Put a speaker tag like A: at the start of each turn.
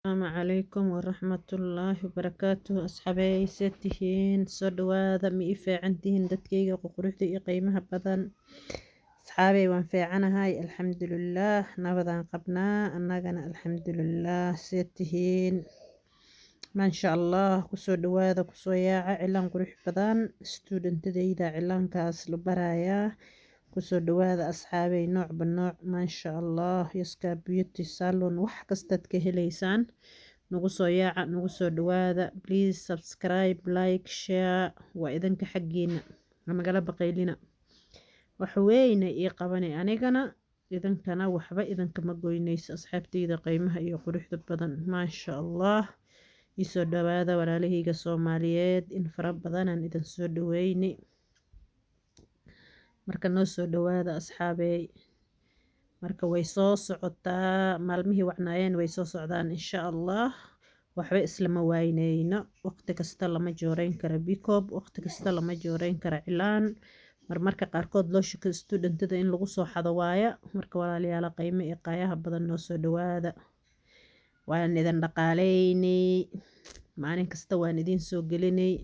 A: السلام عليكم ورحمة الله وبركاته أصحابي سيتهين سودواذا مئفة عندهن دتكيغا قروحدي قيمها بدن أصحابي وانفعنا هاي الحمد لله نبضان قبنا أننا الحمد لله سيتهين ما إن شاء الله كسودواذا كسوياعة علان قروح بدن ستودنت ديدا علان كاس لبرايا kusoo dhawaada asxaabay noocba nooc maasha allah yaska beauty salon wax kastaad ka helaysaan nagu soo yaaca nagu soo dhawaada please subscribe like share waa idinka xaggiina nagala baqaylina wax weyne ii qabanay anigana idinkana waxba idinkama goynayso asxaabtayda qiimaha iyo quruxda badan maasha allah isoo dhawaada walaalahayga soomaaliyeed in fara badanaan idin soo dhaweynay marka noo soo dhawaada asxaabey marka way soo socotaa maalmihii wacnaayeen way soo socdaan insha allah waxba islama waynayno waqti kasta lama jooreyn kara bikob waqti kasta lama jooreyn kara cilaan marmarka qaarkood loo shako studentada in lagu soo xado waaya marka walaalayaal qiimo iyo qaayaha badan noo soo dhawaada waan idin dhaqaaleynay maalin kasta waan idin soo gelinay